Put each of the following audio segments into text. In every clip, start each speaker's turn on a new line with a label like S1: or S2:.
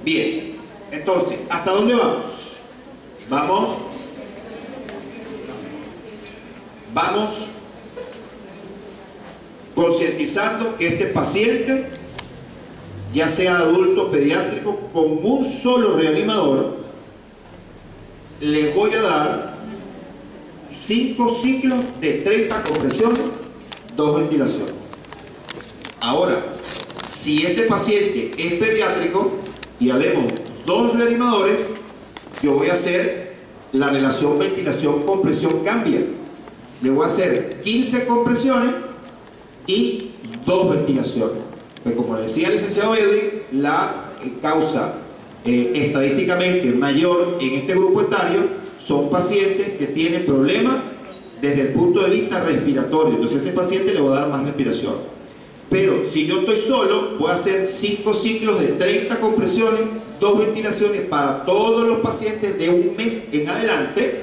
S1: Bien, entonces, ¿hasta dónde vamos? Vamos concientizando que este paciente, ya sea adulto pediátrico, con un solo reanimador, les voy a dar 5 ciclos de 30 compresiones, 2 ventilaciones. Ahora, si este paciente es pediátrico y habemos 2 reanimadores, yo voy a hacer la relación ventilación-compresión cambia. Le voy a hacer 15 compresiones y 2 ventilaciones. Pues como le decía el licenciado Edwin, la causa estadísticamente mayor en este grupo etario son pacientes que tienen problemas desde el punto de vista respiratorio. Entonces a ese paciente le voy a dar más respiración. Pero si yo estoy solo, voy a hacer 5 ciclos de 30 compresiones, 2 ventilaciones para todos los pacientes de un mes en adelante,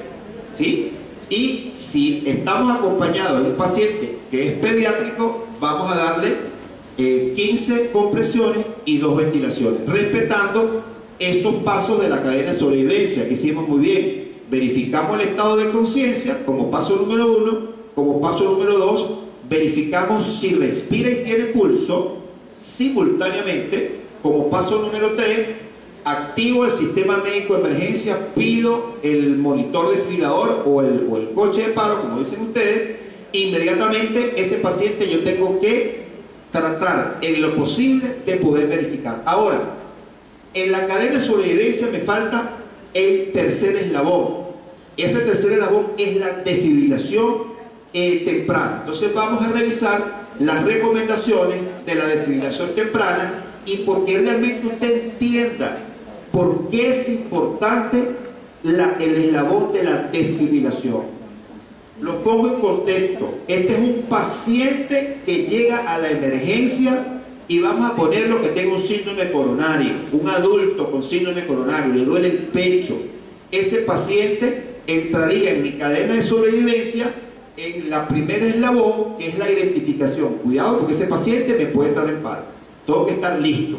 S1: ¿sí? Y si estamos acompañados de un paciente que es pediátrico, vamos a darle 15 compresiones y 2 ventilaciones, respetando esos pasos de la cadena de sobrevivencia que hicimos muy bien. Verificamos el estado de conciencia como paso número 1, como paso número 2, verificamos si respira y tiene pulso simultáneamente, como paso número 3, activo el sistema médico de emergencia, pido el monitor desfibrilador o el coche de paro, como dicen ustedes. Inmediatamente ese paciente yo tengo que tratar en lo posible de poder verificar. Ahora, en la cadena de sobrevivencia me falta el tercer eslabón. Ese tercer eslabón es la desfibrilación temprana. Entonces vamos a revisar las recomendaciones de la desfibrilación temprana y porque realmente usted entienda por qué es importante el eslabón de la desfibrilación. Lo pongo en contexto. Este es un paciente que llega a la emergencia y vamos a ponerlo que tenga un síndrome coronario, un adulto con síndrome coronario, le duele el pecho. Ese paciente entraría en mi cadena de sobrevivencia en la primera eslabón, que es la identificación. Cuidado porque ese paciente me puede entrar en paro. Tengo que estar listo.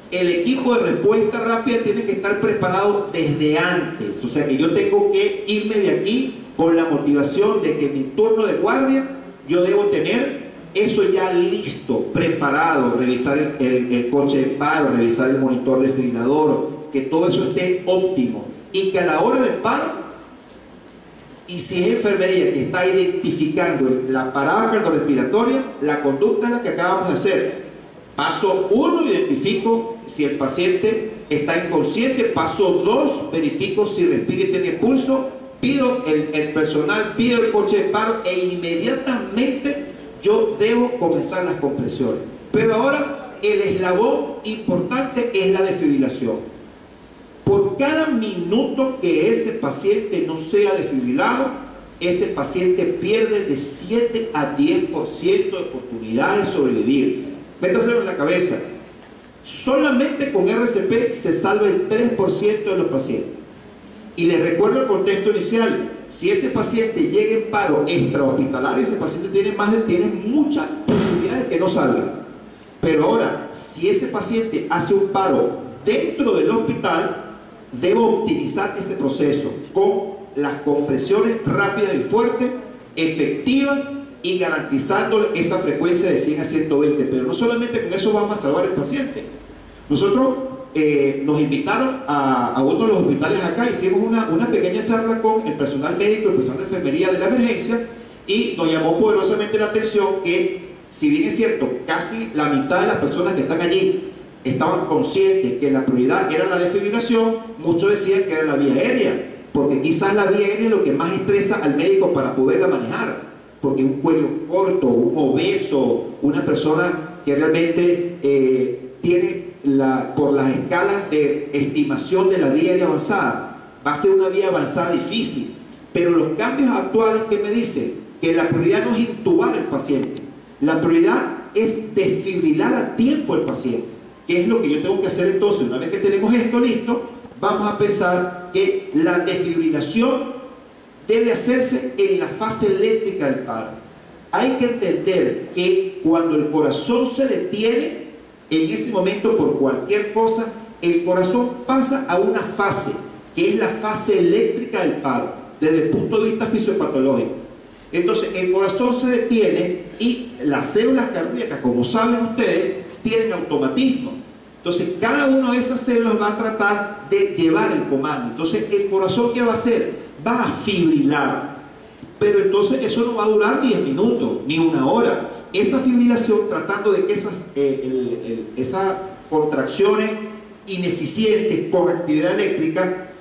S1: El equipo de respuesta rápida tiene que estar preparado desde antes. O sea que yo tengo que irme de aquí con la motivación de que en mi turno de guardia yo debo tener eso ya listo, preparado, revisar el coche de paro, revisar el monitor desfibrilador, que todo eso esté óptimo y que a la hora del paro, y si es enfermería que está identificando la parada cardiorrespiratoria, la conducta es la que acabamos de hacer. Paso 1, identifico si el paciente está inconsciente. Paso 2, verifico si respira y tiene pulso. Pido el personal, pido el coche de paro e inmediatamente yo debo comenzar las compresiones. Pero ahora el eslabón importante es la desfibrilación. Por cada minuto que ese paciente no sea desfibrilado, ese paciente pierde de 7 a 10% de oportunidades de sobrevivir. Métaselo en la cabeza. Solamente con RCP se salva el 3% de los pacientes. Y les recuerdo el contexto inicial. Si ese paciente llega en paro extrahospitalario, ese paciente tiene muchas posibilidades de que no salga. Pero ahora, si ese paciente hace un paro dentro del hospital, debo optimizar este proceso con las compresiones rápidas y fuertes, efectivas y garantizando esa frecuencia de 100 a 120. Pero no solamente con eso vamos a salvar al paciente. Nosotros nos invitaron a uno de los hospitales acá, hicimos una pequeña charla con el personal médico, el personal de enfermería de la emergencia, y nos llamó poderosamente la atención que, si bien es cierto, casi la mitad de las personas que están allí estaban conscientes que la prioridad era la desfibrilación, muchos decían que era la vía aérea, porque quizás la vía aérea es lo que más estresa al médico para poderla manejar, porque un cuello corto, un obeso, una persona que realmente tiene por las escalas de estimación de la vía aérea avanzada, va a ser una vía avanzada difícil. Pero los cambios actuales que me dicen que la prioridad no es intubar al paciente, la prioridad es desfibrilar a tiempo al paciente. ¿Qué es lo que yo tengo que hacer entonces? Una vez que tenemos esto listo, vamos a pensar que la desfibrilación debe hacerse en la fase eléctrica del paro. Hay que entender que cuando el corazón se detiene, en ese momento, por cualquier cosa, el corazón pasa a una fase, que es la fase eléctrica del paro, desde el punto de vista fisiopatológico. Entonces, el corazón se detiene y las células cardíacas, como saben ustedes, tienen automatismo. Entonces, cada una de esas células va a tratar de llevar el comando. Entonces, el corazón, ¿qué va a hacer? Va a fibrilar. Pero entonces eso no va a durar 10 minutos, ni una hora. Esa fibrilación, tratando de que esas contracciones ineficientes con actividad eléctrica,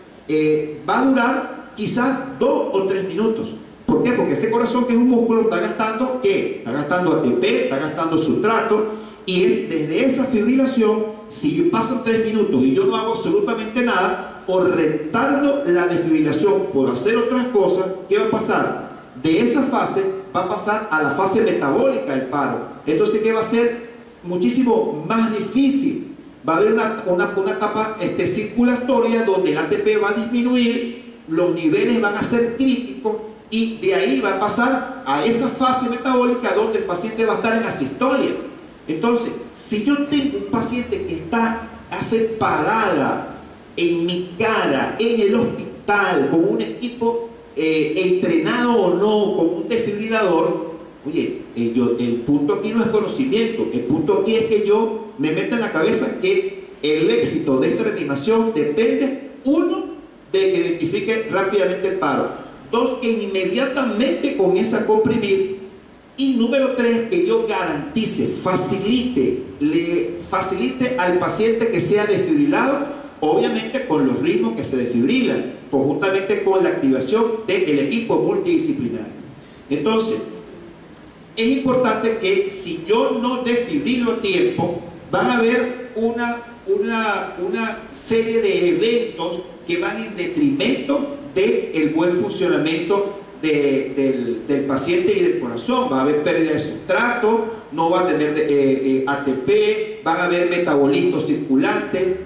S1: va a durar quizás 2 o 3 minutos. ¿Por qué? Porque ese corazón, que es un músculo, está gastando ¿qué? Está gastando ATP, está gastando sustrato, y desde esa fibrilación, si pasan 3 minutos y yo no hago absolutamente nada, o retardo la desfibrilación por hacer otras cosas, ¿qué va a pasar? De esa fase va a pasar a la fase metabólica del paro. Entonces, ¿qué va a ser? Muchísimo más difícil. Va a haber una etapa circulatoria donde el ATP va a disminuir, los niveles van a ser críticos, y de ahí va a pasar a esa fase metabólica donde el paciente va a estar en asistolia. Entonces, si yo tengo un paciente que hace parada en mi cara, en el hospital, con un equipo entrenado o no, con un desfibrilador, oye, el punto aquí no es conocimiento, el punto aquí es que yo me meta en la cabeza que el éxito de esta reanimación depende, uno, de que identifique rápidamente el paro, dos, que inmediatamente comience a comprimir, y número tres, que yo garantice, le facilite al paciente que sea desfibrilado, obviamente con los ritmos que se desfibrilan, conjuntamente con la activación del equipo multidisciplinario. Entonces, es importante que si yo no desfibrilo a tiempo, van a haber una serie de eventos que van en detrimento del buen funcionamiento del paciente y del corazón. Va a haber pérdida de sustrato, no va a tener ATP, van a haber metabolitos circulantes,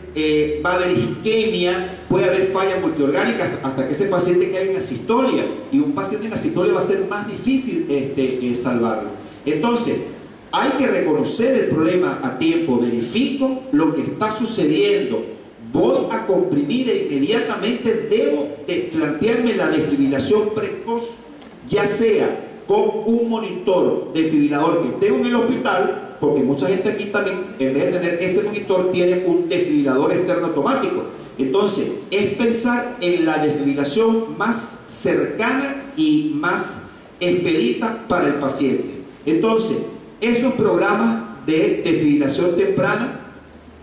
S1: va a haber isquemia, puede haber fallas multiorgánicas hasta que ese paciente caiga en asistolia, y un paciente en asistolia va a ser más difícil salvarlo. Entonces, hay que reconocer el problema a tiempo, verifico lo que está sucediendo, voy a comprimir e inmediatamente debo de plantearme la desfibrilación precoz, ya sea con un monitor desfibrilador que tengo en el hospital, porque mucha gente aquí también, en vez de tener ese monitor, tiene un desfibrilador externo automático. Entonces, es pensar en la desfibrilación más cercana y más expedita para el paciente. Entonces, esos programas de desfibrilación temprana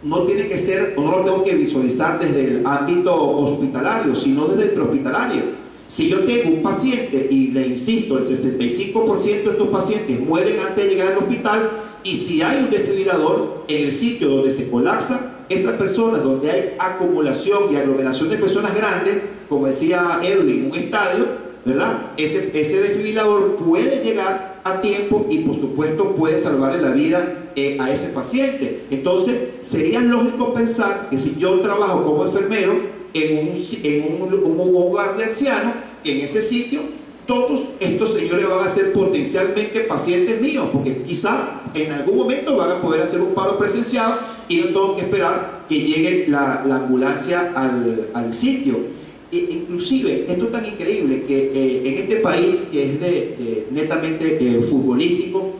S1: no tiene que ser, o no lo tengo que visualizar desde el ámbito hospitalario, sino desde el prehospitalario. Si yo tengo un paciente, y le insisto, el 65% de estos pacientes mueren antes de llegar al hospital, y si hay un desfibrilador en el sitio donde se colapsa, esas personas donde hay acumulación y aglomeración de personas grandes, como decía Edwin, un estadio, ¿verdad? Ese desfibrilador puede llegar a tiempo y por supuesto puede salvarle la vida a ese paciente. Entonces, sería lógico pensar que si yo trabajo como enfermero en un hogar de ancianos, en ese sitio, todos estos señores van a ser potencialmente pacientes míos, porque quizá en algún momento van a poder hacer un paro presenciado y no tengo que esperar que llegue la ambulancia al sitio. Inclusive, esto es tan increíble que en este país que es netamente futbolístico,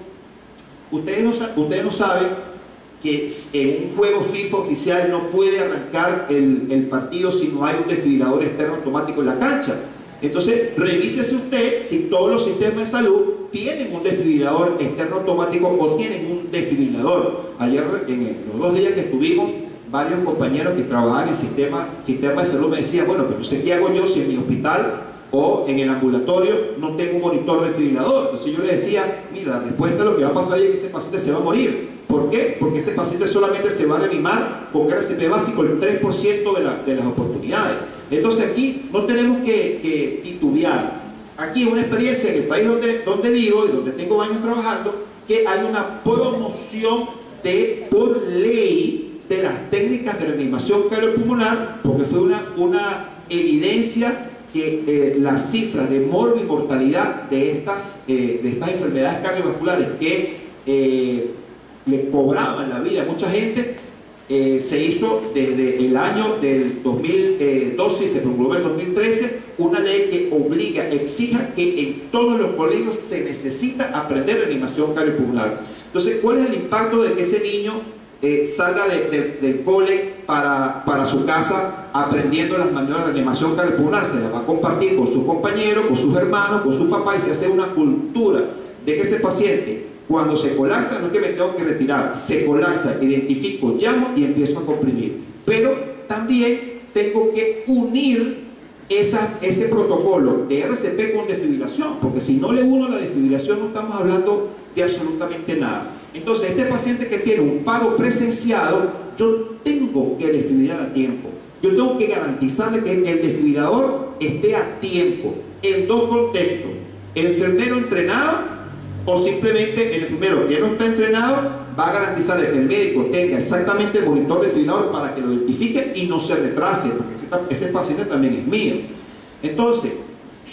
S1: ustedes no saben que en un juego FIFA oficial no puede arrancar el partido si no hay un desfibrilador externo automático en la cancha. Entonces, revísese usted si todos los sistemas de salud tienen un desfibrilador externo automático o tienen un desfibrilador. Ayer, en los 2 días que estuvimos, varios compañeros que trabajan en sistema de salud me decían, bueno, pero no sé qué hago yo si en mi hospital o en el ambulatorio no tengo un monitor desfibrilador. Entonces yo le decía, mira, la respuesta de lo que va a pasar es que ese paciente se va a morir. ¿Por qué? Porque este paciente solamente se va a reanimar con RCP básico el 3% de las oportunidades. Entonces aquí no tenemos que titubear. Aquí es una experiencia en el país donde vivo y donde tengo años trabajando, que hay una promoción por ley de las técnicas de reanimación cardiopulmonar, porque fue una evidencia que las cifras de morbimortalidad de estas enfermedades cardiovasculares que le cobraban la vida a mucha gente se hizo desde el año del 2012 y se promulgó en el 2013 una ley que obliga, exija que en todos los colegios se necesita aprender reanimación cardiopulmonar. Entonces, ¿cuál es el impacto de que ese niño salga del cole para su casa aprendiendo las maniobras de reanimación cardiopulmonar? Se las va a compartir con sus compañeros, con sus hermanos, con sus papás, y se hace una cultura de que ese paciente, cuando se colapsa, no es que me tengo que retirar, se colapsa, identifico, llamo y empiezo a comprimir. Pero también tengo que unir ese protocolo de RCP con desfibrilación, porque si no le uno la desfibrilación no estamos hablando de absolutamente nada. Entonces, este paciente que tiene un paro presenciado, yo tengo que desfibrilar a tiempo. Yo tengo que garantizarle que el desfibrilador esté a tiempo, en dos contextos: el enfermero entrenado, o simplemente el enfermero que no está entrenado va a garantizar que el médico tenga exactamente el monitor desfibrilador para que lo identifique y no se retrase, porque ese paciente también es mío. Entonces,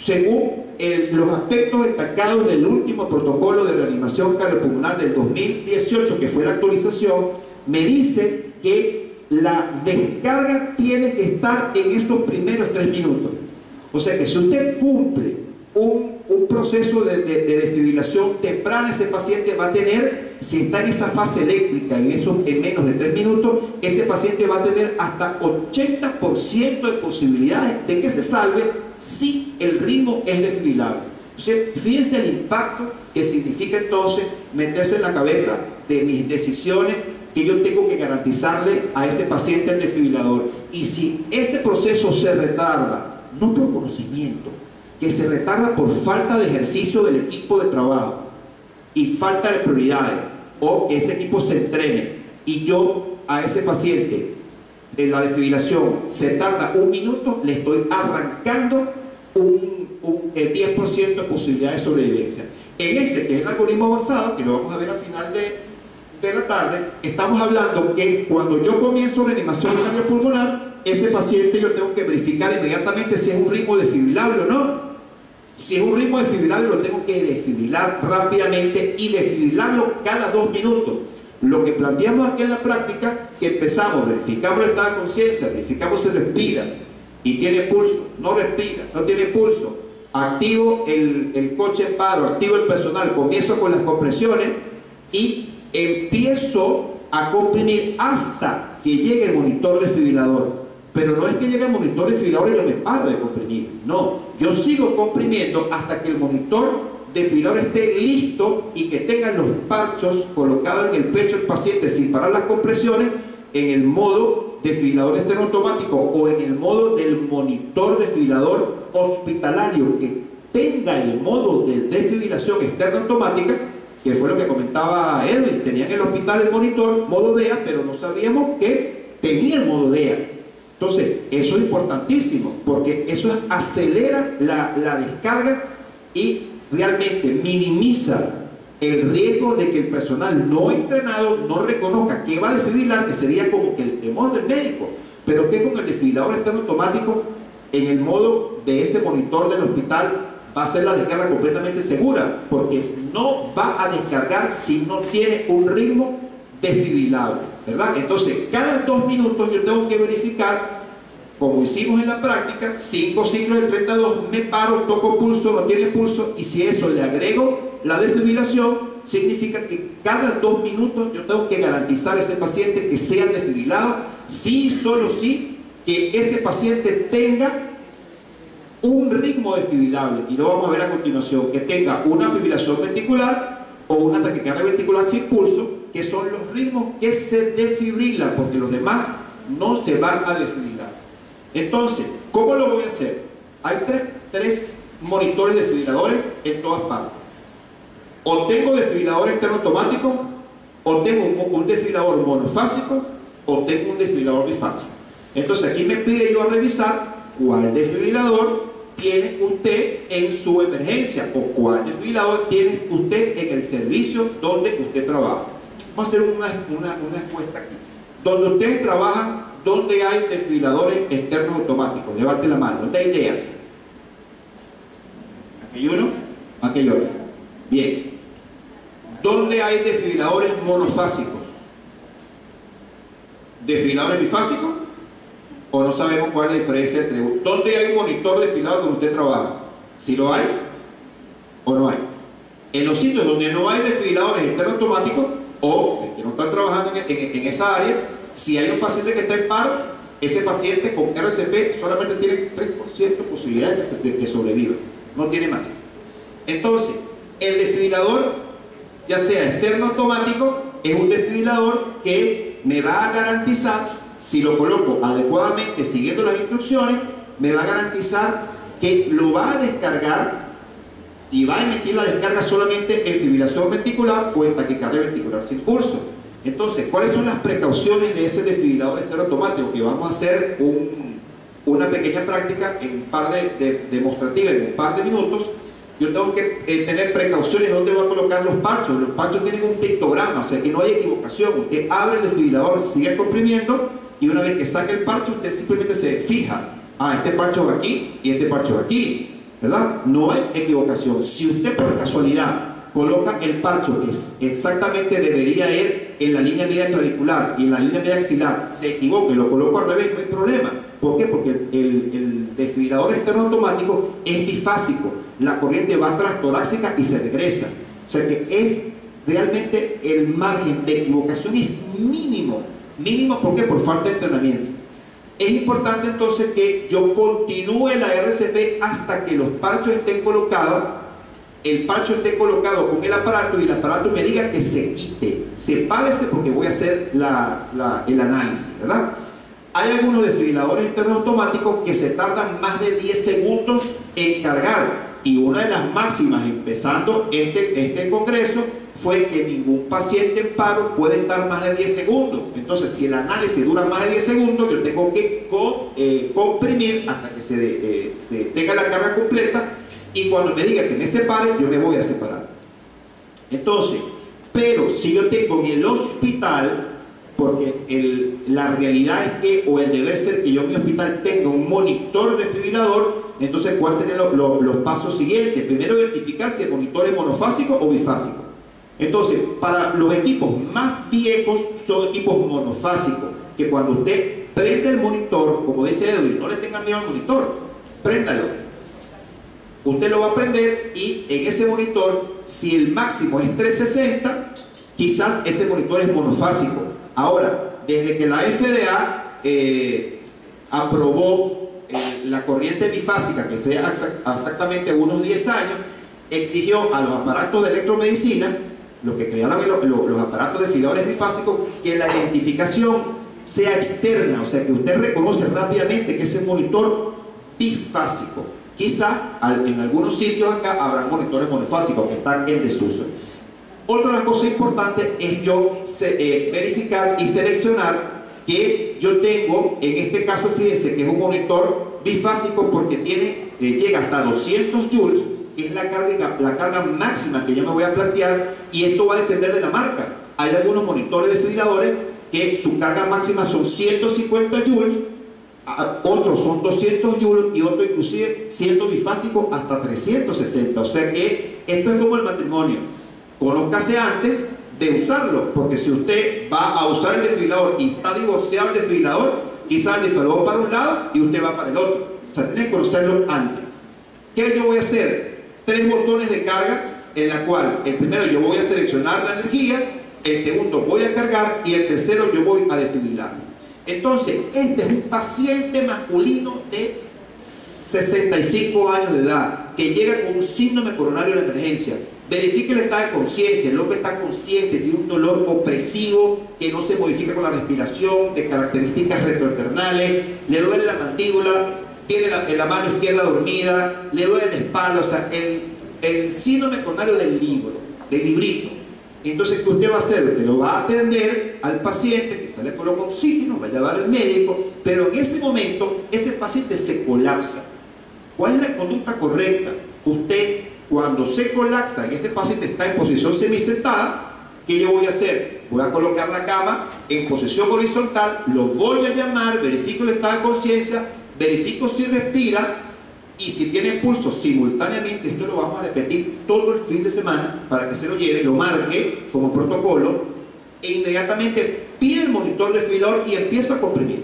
S1: según los aspectos destacados del último protocolo de reanimación cardiopulmonar del 2018, que fue la actualización, me dice que la descarga tiene que estar en estos primeros 3 minutos. O sea que si usted cumple un proceso de desfibrilación temprana, ese paciente va a tener, si está en esa fase eléctrica en menos de 3 minutos, ese paciente va a tener hasta 80% de posibilidades de que se salve si el ritmo es desfibrilable. Entonces, fíjense el impacto que significa entonces meterse en la cabeza de mis decisiones, que yo tengo que garantizarle a ese paciente el desfibrilador. Y si este proceso se retarda, no por conocimiento, que se retarda por falta de ejercicio del equipo de trabajo y falta de prioridades, o que ese equipo se entrene y yo a ese paciente en la desfibrilación se tarda 1 minuto, le estoy arrancando un 10% de posibilidad de sobrevivencia. En este, que es el algoritmo avanzado, que lo vamos a ver al final de la tarde, estamos hablando que cuando yo comienzo reanimación cardiopulmonar, ese paciente yo tengo que verificar inmediatamente si es un ritmo desfibrilable o no. Si es un ritmo desfibrilable, lo tengo que desfibrilar rápidamente y desfibrilarlo cada 2 minutos. Lo que planteamos aquí en la práctica, que empezamos, verificamos el estado de conciencia, verificamos si respira y tiene pulso, no respira, no tiene pulso, activo el coche en paro, activo el personal, comienzo con las compresiones y empiezo a comprimir hasta que llegue el monitor desfibrilador. Pero no es que llegue el monitor desfibrilador y yo me paro de comprimir, no, yo sigo comprimiendo hasta que el monitor desfibrilador esté listo y que tenga los parchos colocados en el pecho del paciente sin parar las compresiones, en el modo desfibrilador externo automático o en el modo del monitor desfibrilador hospitalario, que tenga el modo de desfibrilación externa automática, que fue lo que comentaba Edwin. Tenía en el hospital el monitor modo DEA, pero no sabíamos que tenía el modo DEA. Entonces, eso es importantísimo, porque eso acelera la descarga y realmente minimiza el riesgo de que el personal no entrenado no reconozca que va a desfibrilar, que sería como que el temor del médico, pero que con el desfibrilador externo automático en el modo de ese monitor del hospital va a ser la descarga completamente segura, porque no va a descargar si no tiene un ritmo desfibrilable, ¿verdad? Entonces, cada 2 minutos yo tengo que verificar, como hicimos en la práctica, 5 ciclos de 32, me paro, toco pulso, no tiene pulso, y si eso le agrego la desfibrilación, significa que cada 2 minutos yo tengo que garantizar a ese paciente que sea desfibrilado, sí, solo sí, que ese paciente tenga un ritmo desfibrilable, y lo vamos a ver a continuación, que tenga una fibrilación ventricular o una taquicardia ventricular sin pulso, que son los ritmos que se desfibrilan, porque los demás no se van a desfibrilar. Entonces, ¿cómo lo voy a hacer? Hay tres monitores desfibriladores en todas partes. O tengo desfibrilador externo automático, o tengo un desfibrilador monofásico, o tengo un desfibrilador bifásico. Entonces aquí me pide yo a revisar cuál desfibrilador tiene usted en su emergencia, o cuál desfibrilador tiene usted en el servicio donde usted trabaja. Vamos a hacer una encuesta aquí. Donde ustedes trabajan, ¿dónde hay desfibriladores externos automáticos? Levante la mano. ¿Dónde hay ideas? ¿Aquí hay uno? Aquí hay otro. Bien. ¿Dónde hay desfibriladores monofásicos? ¿Desfibriladores bifásicos? ¿O no sabemos cuál es la diferencia entre dónde hay un monitor desfibrilador donde usted trabaja? ¿Si lo hay o no hay? En los sitios donde no hay desfibriladores externos automáticos o que no están trabajando en esa área, si hay un paciente que está en paro, ese paciente con RCP solamente tiene 3% de posibilidades de que sobreviva, no tiene más. Entonces, el desfibrilador, ya sea externo automático, es un desfibrilador que me va a garantizar, si lo coloco adecuadamente siguiendo las instrucciones, me va a garantizar que lo va a descargar y va a emitir la descarga solamente en fibrilación ventricular o en taquicardia ventricular sin pulso. Entonces, ¿cuáles son las precauciones de ese desfibrilador externo automático? Que vamos a hacer una pequeña práctica en un par de demostrativa en un par de minutos. Yo tengo que tener precauciones dónde voy a colocar los parchos. Los parchos tienen un pictograma, o sea que no hay equivocación. Usted abre el desfibrilador, sigue comprimiendo y una vez que saque el parcho, usted simplemente se fija. Ah, este parcho va aquí y este parcho va aquí, ¿verdad? No hay equivocación. Si usted por casualidad coloca el parcho que exactamente debería ir en la línea media clavicular y en la línea media axilar, se equivoca y lo coloco al revés, no hay problema. ¿Por qué? Porque el desfibrilador externo automático es bifásico. La corriente va transtorácica y se regresa. O sea que es realmente el margen de equivocación es mínimo. Mínimo, ¿por qué? Por falta de entrenamiento. Es importante entonces que yo continúe la RCP hasta que los parchos estén colocados, el parcho esté colocado con el aparato y el aparato me diga que se quite, sepárese porque voy a hacer el análisis, ¿verdad? Hay algunos desfibriladores externos automáticos que se tardan más de 10 segundos en cargar y una de las máximas empezando este congreso fue que ningún paciente en paro puede estar más de 10 segundos. Entonces, si el análisis dura más de 10 segundos, yo tengo que comprimir hasta que se tenga la carga completa y cuando me diga que me separe, yo me voy a separar. Entonces, pero si yo tengo en el hospital, porque la realidad es que, o el deber ser que yo en mi hospital tenga un monitor desfibrilador, entonces ¿cuáles serían los pasos siguientes? Primero, identificar si el monitor es monofásico o bifásico. Entonces, para los equipos más viejos son equipos monofásicos, que cuando usted prende el monitor, como dice Edwin, no le tenga miedo al monitor, préndalo. Usted lo va a prender y en ese monitor, si el máximo es 360, quizás ese monitor es monofásico. Ahora, desde que la FDA aprobó la corriente bifásica, que fue exactamente unos 10 años, exigió a los aparatos de electromedicina, los que crearon los aparatos desfibriladores bifásicos, que la identificación sea externa, o sea que usted reconoce rápidamente que ese monitor bifásico. Quizás en algunos sitios acá habrán monitores monofásicos que están en desuso. Otra de las cosas importantes es yo verificar y seleccionar que yo tengo, en este caso fíjense que es un monitor bifásico porque llega hasta 200 joules, que es la carga máxima que yo me voy a plantear, y esto va a depender de la marca. Hay algunos monitores desfibriladores que su carga máxima son 150 joules, otros son 200 joules y otros inclusive siendo bifásico hasta 360. O sea que esto es como el matrimonio. Conózcase antes de usarlo, porque si usted va a usar el desfibrilador y está divorciado el desfibrilador, quizás el desfibrilador va para un lado y usted va para el otro. O sea, tiene que conocerlo antes. ¿Qué yo voy a hacer? 3 botones de carga, en la cual el primero yo voy a seleccionar la energía, el segundo voy a cargar y el tercero yo voy a desfibrilar. Entonces, este es un paciente masculino de 65 años de edad que llega con un síndrome coronario de emergencia. Verifique el estado de conciencia. El hombre está consciente, tiene un dolor opresivo que no se modifica con la respiración, de características retroesternales, le duele la mandíbula, tiene la mano izquierda dormida, le duele la espalda, o sea, el síndrome coronario del librito. Entonces, ¿qué usted va a hacer? Usted lo va a atender al paciente, que se le coloca oxígeno, va a llevar al médico, pero en ese momento, ese paciente se colapsa. ¿Cuál es la conducta correcta? Usted, cuando se colapsa y ese paciente está en posición semisentada, ¿qué yo voy a hacer? Voy a colocar la cama en posición horizontal, lo voy a llamar, verifico el estado de conciencia, verifico si respira y si tiene pulso simultáneamente. Esto lo vamos a repetir todo el fin de semana para que se lo lleve, lo marque como protocolo. e inmediatamente pide el monitor desfibrilador y empiezo a comprimir.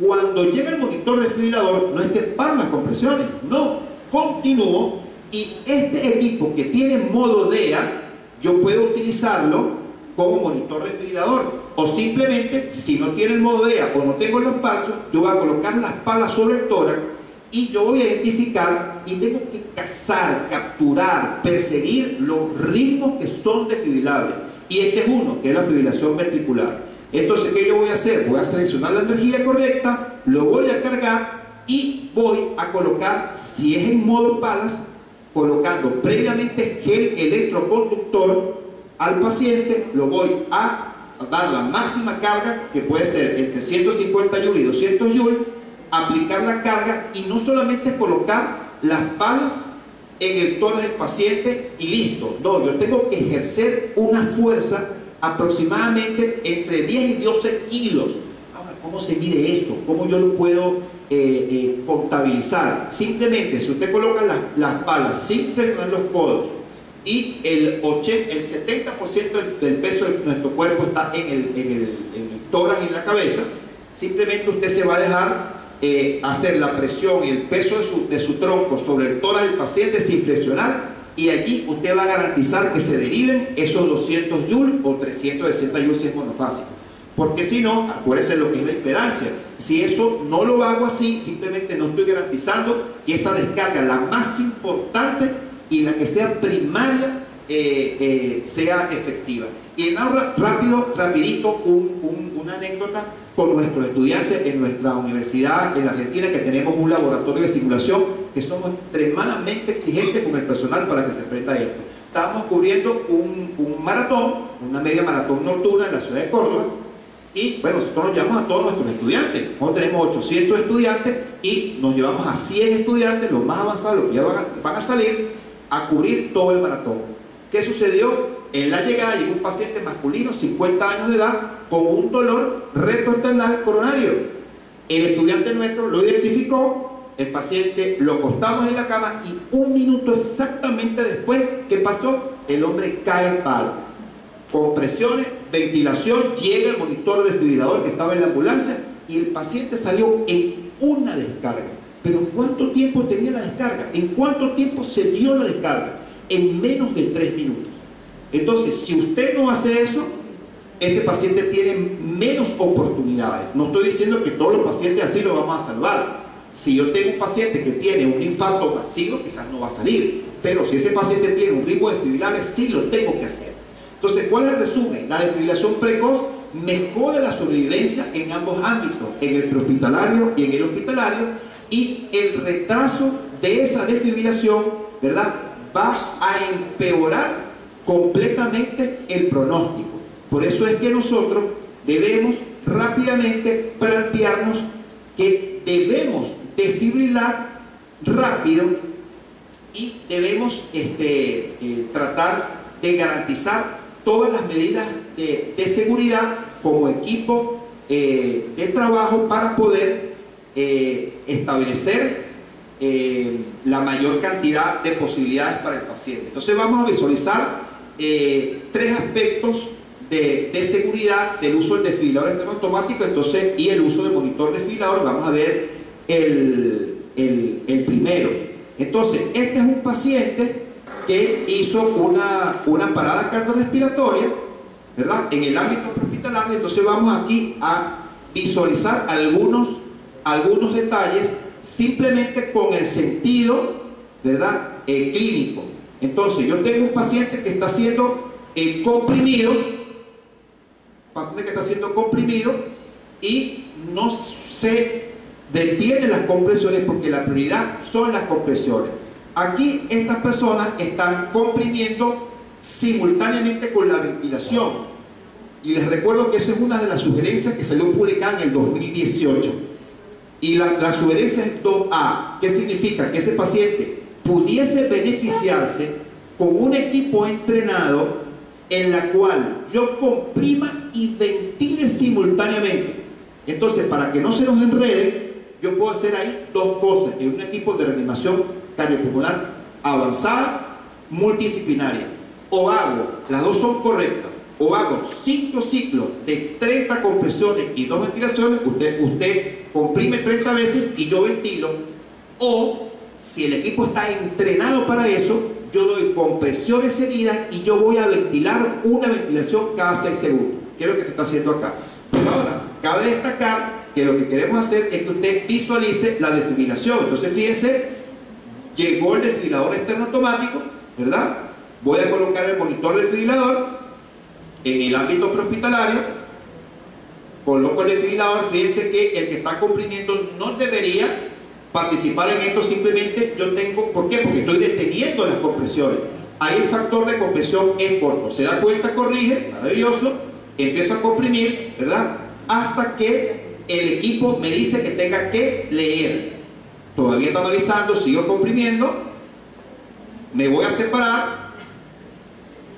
S1: Cuando llega el monitor desfibrilador, no es que paren las compresiones, no, continúo, y este equipo que tiene modo DEA, yo puedo utilizarlo como monitor desfibrilador, o simplemente, si no tiene el modo DEA o no tengo los parchos, yo voy a colocar las palas sobre el tórax y yo voy a identificar y tengo que cazar, capturar, perseguir los ritmos que son desfibrilables. Y este es uno, que es la fibrilación ventricular. Entonces, ¿qué yo voy a hacer? Voy a seleccionar la energía correcta, lo voy a cargar y voy a colocar, si es en modo palas, colocando previamente gel electroconductor al paciente, lo voy a dar la máxima carga, que puede ser entre 150 joules y 200 joules, aplicar la carga y no solamente es colocar las palas en el tórax del paciente y listo. No, yo tengo que ejercer una fuerza aproximadamente entre 10 y 12 kilos. Ahora, ¿cómo se mide esto? ¿Cómo yo lo puedo contabilizar? Simplemente, si usted coloca las palas sin presionar los codos y el 70% del peso de nuestro cuerpo está en el tórax y en la cabeza, simplemente usted se va a dejar hacer la presión y el peso de su tronco sobre el tórax del paciente sin flexionar, y allí usted va a garantizar que se deriven esos 200 joules o 360 joules si es monofásico. Porque si no, acuérdense lo que es la impedancia. Si eso no lo hago así, simplemente no estoy garantizando que esa descarga, la más importante y la que sea primaria, sea efectiva. Y ahora, rapidito, una anécdota con nuestros estudiantes en nuestra universidad en la Argentina, que tenemos un laboratorio de simulación que somos extremadamente exigentes con el personal para que se aprenda esto. Estábamos cubriendo un maratón, una media maratón nocturna en la ciudad de Córdoba, y bueno, nosotros nos llevamos a todos nuestros estudiantes. Nosotros tenemos 800 estudiantes y nos llevamos a 100 estudiantes, los más avanzados, los que ya van a salir, a cubrir todo el maratón. ¿Qué sucedió? En la llegada llegó un paciente masculino, 50 años de edad, con un dolor retroesternal coronario. El estudiante nuestro lo identificó, el paciente lo acostamos en la cama y un minuto exactamente después, ¿qué pasó? El hombre cae al palo. Compresiones, ventilación, llega el monitor desfibrilador que estaba en la ambulancia y el paciente salió en una descarga. Pero ¿cuánto tiempo tenía la descarga? ¿En cuánto tiempo se dio la descarga? En menos de 3 minutos. Entonces, si usted no hace eso, ese paciente tiene menos oportunidades. No estoy diciendo que todos los pacientes así lo vamos a salvar. Si yo tengo un paciente que tiene un infarto masivo, quizás no va a salir. Pero si ese paciente tiene un ritmo desfibrilable, sí lo tengo que hacer. Entonces, ¿cuál es el resumen? La desfibrilación precoz mejora la sobrevivencia en ambos ámbitos, en el prehospitalario y en el hospitalario, y el retraso de esa desfibrilación, ¿verdad?, va a empeorar completamente el pronóstico. Por eso es que nosotros debemos rápidamente plantearnos que debemos desfibrilar rápido y debemos tratar de garantizar todas las medidas de seguridad como equipo de trabajo para poder establecer la mayor cantidad de posibilidades para el paciente. Entonces vamos a visualizar 3 aspectos de seguridad del uso del desfibrilador externo automático, entonces, y el uso del monitor desfibrilador. Vamos a ver el primero. Entonces, este es un paciente que hizo una parada cardiorrespiratoria, ¿verdad?, en el ámbito hospitalario. Entonces vamos aquí a visualizar algunos detalles simplemente con el sentido, ¿verdad?, clínico. Entonces yo tengo un paciente que está siendo comprimido, y no se detienen las compresiones porque la prioridad son las compresiones. Aquí estas personas están comprimiendo simultáneamente con la ventilación, y les recuerdo que esa es una de las sugerencias que salió publicada en el 2018, y la sugerencia es 2A, que significa que ese paciente pudiese beneficiarse con un equipo entrenado en la cual yo comprima y ventile simultáneamente. Entonces, para que no se nos enrede, yo puedo hacer ahí 2 cosas en un equipo de reanimación cardiopulmonar avanzada multidisciplinaria. O hago, las dos son correctas, o hago 5 ciclos de 30 compresiones y 2 ventilaciones, usted comprime 30 veces y yo ventilo, o si el equipo está entrenado para eso, yo doy compresiones seguidas y yo voy a ventilar una ventilación cada 6 segundos, que es lo que se está haciendo acá. Pero ahora, cabe destacar que lo que queremos hacer es que usted visualice la desfibrilación. Entonces fíjense, llegó el desfibrilador externo automático, ¿verdad? Voy a colocar el monitor desfibrilador en el ámbito prehospitalario, coloco el desfibrilador. Fíjense que el que está comprimiendo no debería participar en esto, simplemente yo tengo, ¿por qué? Porque estoy deteniendo las compresiones. Ahí el factor de compresión es corto, se da cuenta, corrige, maravilloso, empiezo a comprimir, ¿verdad? Hasta que el equipo me dice que tenga que leer. Todavía está analizando, sigo comprimiendo, me voy a separar,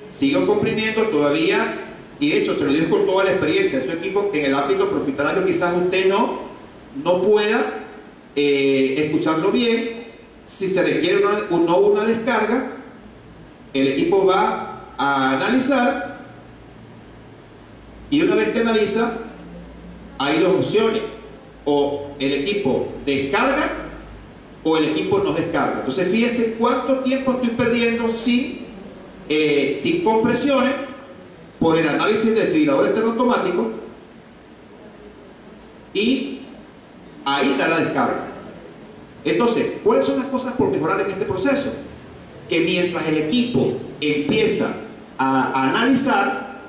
S1: sigo comprimiendo todavía, y de hecho se lo digo con toda la experiencia de su equipo, en el ámbito prehospitalario quizás usted no pueda escucharlo bien. Si se requiere una descarga, el equipo va a analizar, y una vez que analiza, hay dos opciones: o el equipo descarga o el equipo no descarga. Entonces fíjense cuánto tiempo estoy perdiendo sin compresiones por el análisis del desfibrilador externo automático, y ahí da la descarga. Entonces, ¿cuáles son las cosas por mejorar en este proceso? Que mientras el equipo empieza a analizar,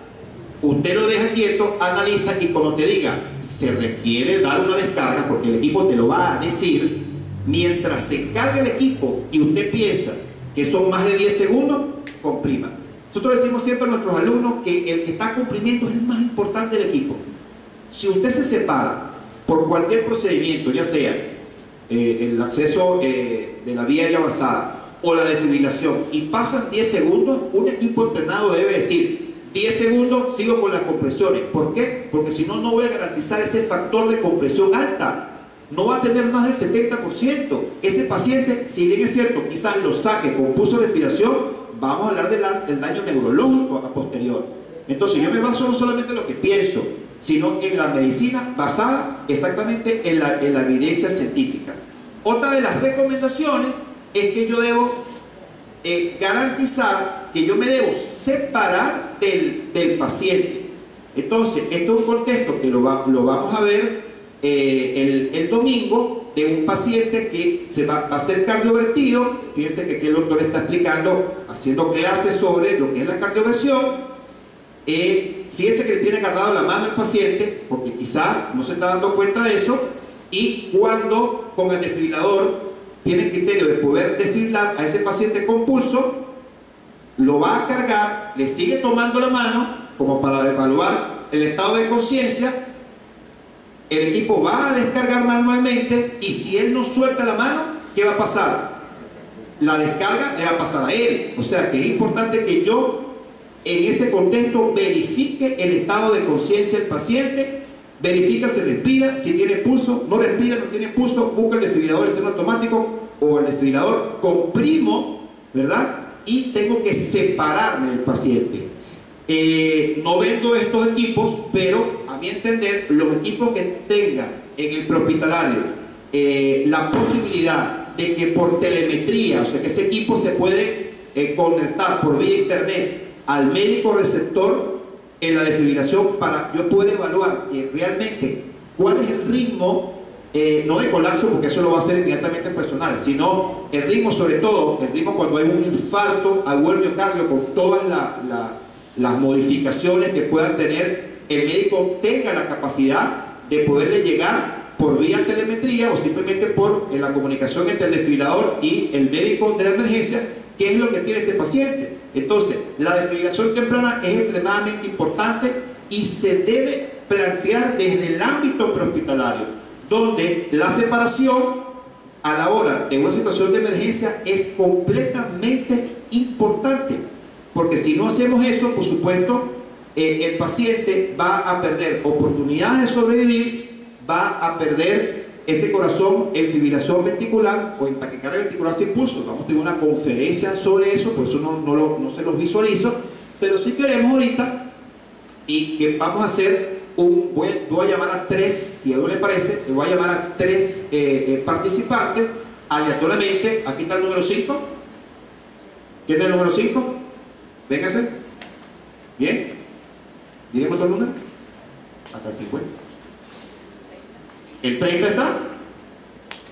S1: usted lo deja quieto, analiza, y cuando te diga se requiere dar una descarga, porque el equipo te lo va a decir, mientras se carga el equipo y usted piensa que son más de 10 segundos, comprima. Nosotros decimos siempre a nuestros alumnos que el que está comprimiendo es el más importante del equipo. Si usted se separa por cualquier procedimiento, ya sea el acceso de la vía aérea avanzada o la desfibrilación, y pasan 10 segundos, un equipo entrenado debe decir 10 segundos, sigo con las compresiones. ¿Por qué? Porque si no, no voy a garantizar ese factor de compresión alta. No va a tener más del 70%. Ese paciente, si bien es cierto, quizás lo saque con pulso de respiración, vamos a hablar del daño neurológico a posterior. Entonces yo me baso no solamente en lo que pienso, sino en la medicina basada exactamente en la evidencia científica. Otra de las recomendaciones es que yo debo garantizar que yo me debo separar del paciente. Entonces, esto es un contexto que lo vamos a ver el domingo, de un paciente que va a ser cardiovertido. Fíjense que aquí el doctor está explicando, haciendo clases sobre lo que es la cardioversión. Fíjense que le tiene agarrado la mano al paciente, porque quizá no se está dando cuenta de eso, y cuando con el desfibrilador tiene el criterio de poder desfibrilar a ese paciente con pulso, lo va a cargar, le sigue tomando la mano como para evaluar el estado de conciencia. El equipo va a descargar manualmente, y si él no suelta la mano, ¿qué va a pasar? La descarga le va a pasar a él. O sea que es importante que yo en ese contexto verifique el estado de conciencia del paciente, verifica si respira, si tiene pulso, no respira, no tiene pulso, busca el desfibrilador externo automático o el desfibrilador, comprimo, ¿verdad? Y tengo que separarme del paciente. No vendo estos equipos, pero a mi entender, los equipos que tengan en el prehospitalario la posibilidad de que por telemetría, o sea que ese equipo se puede conectar por vía internet al médico receptor en la desfibrilación, para yo poder evaluar realmente cuál es el ritmo, no de colapso, porque eso lo va a hacer inmediatamente el personal, sino el ritmo, sobre todo el ritmo cuando hay un infarto agudo al miocardio, con todas las modificaciones que puedan tener, el médico tenga la capacidad de poderle llegar por vía telemetría o simplemente por la comunicación entre el desfibrilador y el médico de la emergencia, qué es lo que tiene este paciente. Entonces, la desfibrilación temprana es extremadamente importante y se debe plantear desde el ámbito prehospitalario, donde la separación a la hora de una situación de emergencia es completamente importante, porque si no hacemos eso, por supuesto, el paciente va a perder oportunidades de sobrevivir, va a perder ese corazón en fibrilación ventricular o en taquicardia ventricular sin pulso. Vamos a tener una conferencia sobre eso, por eso no se los visualizo, pero sí queremos ahorita y que vamos a hacer voy a llamar a 3, si a uno le parece, le voy a llamar a 3 participantes aleatoriamente. Aquí está el número 5. ¿Quién es el número 5? Véngase. Bien. ¿Dígame otro número? Hasta el 50. ¿El 30 está?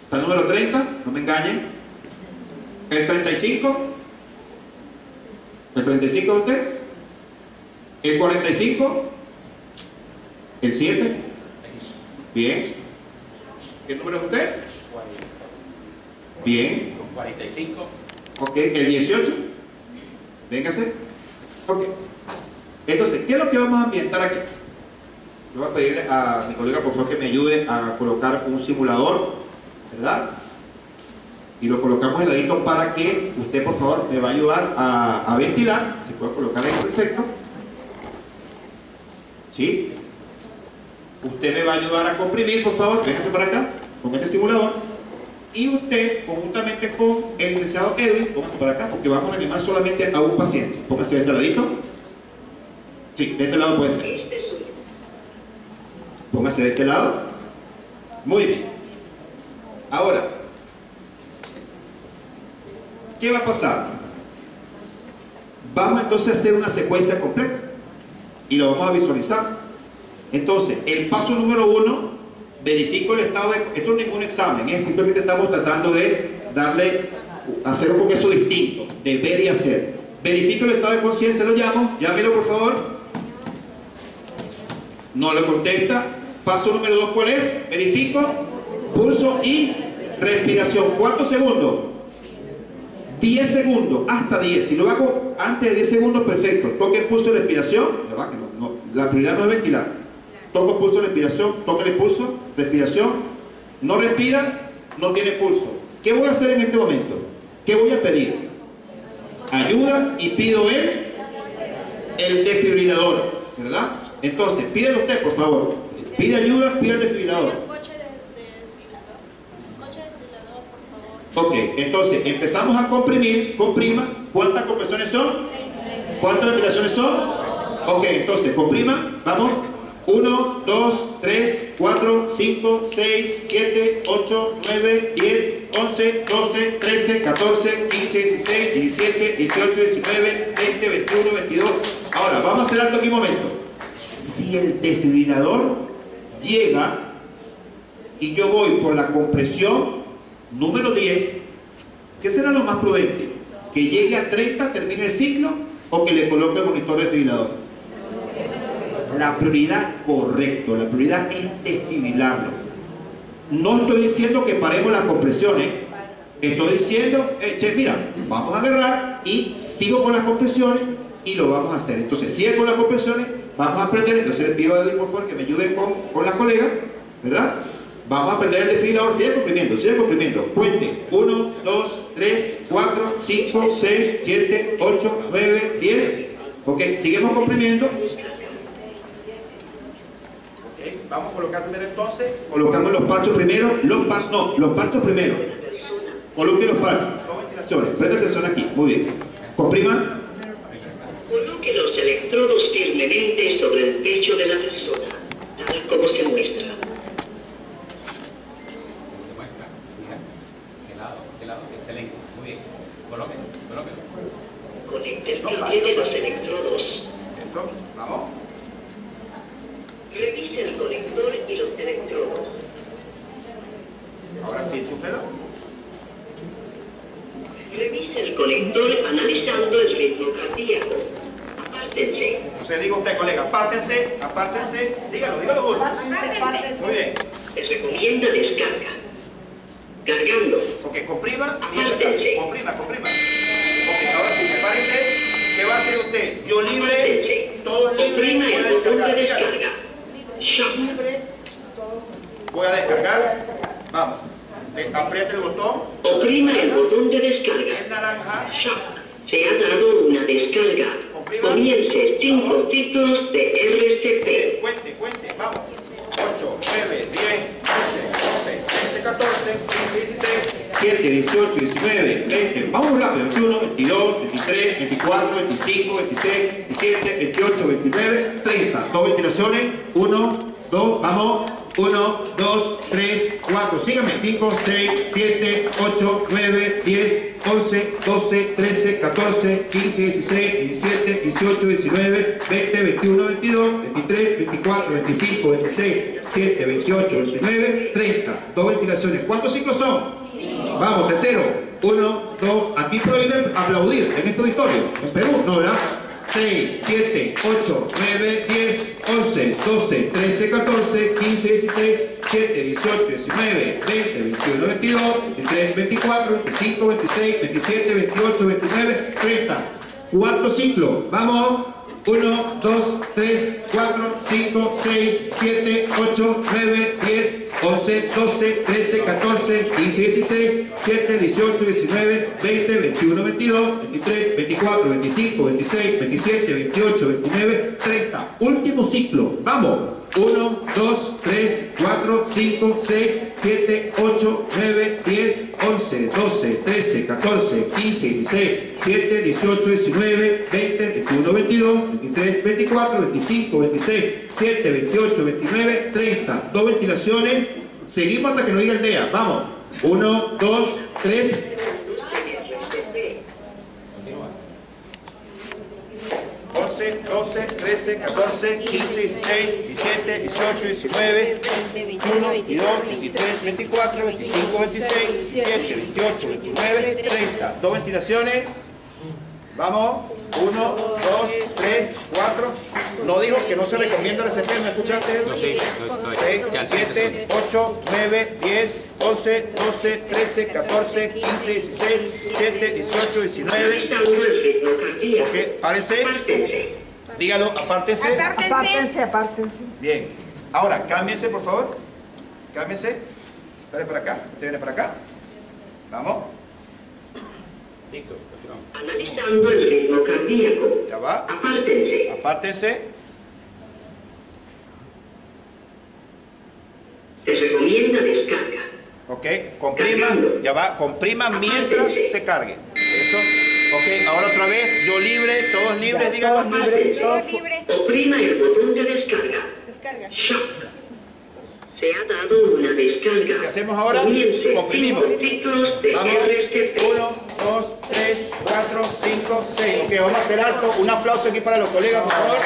S1: ¿Está el número 30? No me engañen. ¿El 35? ¿El 35 es usted? ¿El 45? ¿El 7? Bien. ¿Qué número es usted? Bien.
S2: 45.
S1: Ok. ¿El 18? Véngase. Ok. Entonces, ¿qué es lo que vamos a ambientar aquí? Yo voy a pedirle a mi colega por favor que me ayude a colocar un simulador, ¿verdad? Y lo colocamos heladito para que usted por favor me va a ayudar a ventilar. Se puede colocar ahí, perfecto. ¿Sí? Usted me va a ayudar a comprimir, por favor, véngase para acá con este simulador. Y usted, conjuntamente con el licenciado Edwin, póngase para acá porque vamos a animar solamente a un paciente. Póngase de este ladito. Sí, de este lado puede ser. Póngase de este lado. Muy bien. Ahora, ¿qué va a pasar? Vamos entonces a hacer una secuencia completa y lo vamos a visualizar. Entonces, el paso número 1, verifico el estado de... Esto no es ningún examen, simplemente estamos tratando de hacer un poco eso distinto, de ver y hacer. Verifico el estado de conciencia, lo llamo, llámelo por favor. No le contesta. Paso número 2, ¿cuál es? Verifico, pulso y respiración. ¿Cuántos segundos? 10 segundos, hasta 10. Si lo hago antes de 10 segundos, perfecto. Toque el pulso de respiración. La prioridad no es ventilar. Toco el pulso de respiración, toque el pulso, respiración. No respira, no tiene pulso. ¿Qué voy a hacer en este momento? ¿Qué voy a pedir? Ayuda y pido el desfibrilador, ¿verdad? Entonces, pídelo usted, por favor. Pide ayuda, pide el desfibrilador. Ok, entonces empezamos a comprimir, comprima. ¿Cuántas compresiones son? ¿Cuántas ventilaciones son? Ok, entonces comprima, vamos. 1, 2, 3, 4, 5, 6, 7, 8, 9, 10, 11, 12, 13, 14, 15, 16, 17, 18, 19, 20, 21, 22. Ahora, vamos a hacer algo aquí un momento. Si el desfibrilador llega y yo voy por la compresión número 10, ¿qué será lo más prudente? ¿Que llegue a 30, termine el ciclo o que le coloque el monitor desfibrilador? La prioridad, correcto, la prioridad es desfibrilarlo. No estoy diciendo que paremos las compresiones, estoy diciendo, che, mira, vamos a agarrar y sigo con las compresiones y lo vamos a hacer. Entonces, sigue con las compresiones, vamos a aprender. Entonces, le pido a Edwin por favor que me ayude con las colegas, ¿verdad? Vamos a aprender el desfibrilador, sigue comprimiendo. Cuente, 1, 2, 3, 4, 5, 6, 7, 8, 9, 10. Ok, seguimos comprimiendo. Vamos a colocar primero entonces. Colocamos los parchos primero. Los parchos primero. Coloque los parchos. Dos ventilaciones. Presta atención aquí. Muy bien. Comprima.
S3: Coloque los electrodos firmemente sobre el pecho de la persona, tal como se muestra.
S2: ¿Qué lado? Excelente. Muy bien. Colóquelo.
S3: Conecte el cable de los electrodos.
S1: Vamos.
S3: Revise el conector y los electrodos.
S1: Ahora sí, enchúfelo.
S3: Revise el conector analizando el ritmo cardíaco. Apártense.
S1: Usted diga usted, colega, apártense. Dígalo duro. Muy bien.
S3: Les recomienda descarga. Cargando.
S1: Ok, comprima.
S3: Apártense.
S1: Comprima. Ok, ahora sí, se parece. ¿Qué va a hacer usted? Yo libre.
S3: Apártense.
S1: Todo es libre.
S3: Oprima
S1: Voy a
S3: el botón de
S1: descargar.
S3: descarga. Shock.
S1: Voy a descargar. Vamos. Apriete el botón.
S3: Oprima el botón de descarga.
S1: Es naranja.
S3: Shock. Se ha dado una descarga. Comience 5 ciclos de RCP.
S1: Cuente. Vamos. 8, 9, 10, 11, 12, 13, 14, 15, 16, 7, 18, 19, 20, vamos rápido, 21, 22, 23, 24, 25, 26, 27, 28, 29, 30. Dos ventilaciones, 1, 2, vamos, 1, 2, 3, 4, síganme, 5, 6, 7, 8, 9, 10, 11, 12, 13, 14, 15, 16, 17, 18, 19, 20, 21, 22, 23, 24, 25, 26, 27, 28, 29, 30. Dos ventilaciones. ¿Cuántos ciclos son? Vamos, tercero. 1, 2, aquí prohíben aplaudir en este auditorio. En Perú, ¿no, verdad? 6, 7, 8, 9, 10, 11, 12, 13, 14, 15, 16, 17, 18, 19, 20, 21, 22, 23, 24, 25, 26, 27, 28, 29, 30. Cuarto ciclo. Vamos. 1, 2, 3, 4, 5, 6, 7, 8, 9, 10, 11, 12, 13, 14, 15, 16, 17, 18, 19, 20, 21, 22, 23, 24, 25, 26, 27, 28, 29, 30. Último ciclo. Vamos. 1, 2, 3, 4, 5, 6, 7, 8, 9, 10, 11, 12, 13, 14, 15, 16, 17, 18, 19, 20, 21, 22, 23, 24, 25, 26, 27, 28, 29, 30. Dos ventilaciones. Seguimos hasta que nos diga el DEA. Vamos. 1, 2, 3. 11, 12, 13, 14, 15, 16, 17, 18, 19, 21, 22, 23, 24, 25, 26, 27, 28, 29, 30. Dos ventilaciones. Vamos. 1, 2, 3, 4. No dijo que no se recomienda el ST, ¿me escuchaste?
S2: No, sí,
S1: 6, 7, 8, 9, 10, 11, 12, 13, 14, 15, 16, 17, 18, 19. Ok, párense. Dígalo, apártense.
S4: Apártense.
S1: Bien. Ahora, cámbiense, por favor. Cámbiense. Dale para acá. Usted viene para acá. Vamos.
S2: Listo, continuamos.
S3: Analizando el ritmo cardíaco.
S1: Ya va.
S3: Apártense.
S1: Apártense.
S3: Se recomienda descarga.
S1: Ok, compriman, ya va, compriman mientras se cargue. Eso. Ok, ahora otra vez, yo libre, todos libres, díganlo.
S4: Todos libres.
S3: Oprima el botón de descarga.
S4: Descarga.
S3: Shock. Se ha dado una descarga.
S1: ¿Qué hacemos ahora?
S3: Comience
S1: Comprimimos.
S3: 5 ciclos de
S1: Vamos,
S3: RCP.
S1: 1, 2, 3, 4, 5, 6. Ok, vamos a hacer alto. Un aplauso aquí para los colegas, por favor.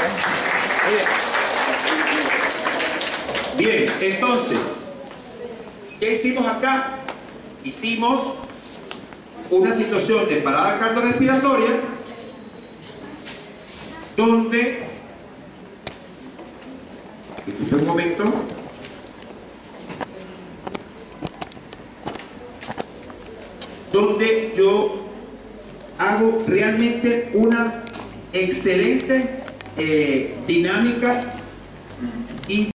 S1: Muy bien. Bien, entonces, ¿qué hicimos acá? Hicimos una situación de parada cardiorrespiratoria donde, un momento, donde yo hago realmente una excelente dinámica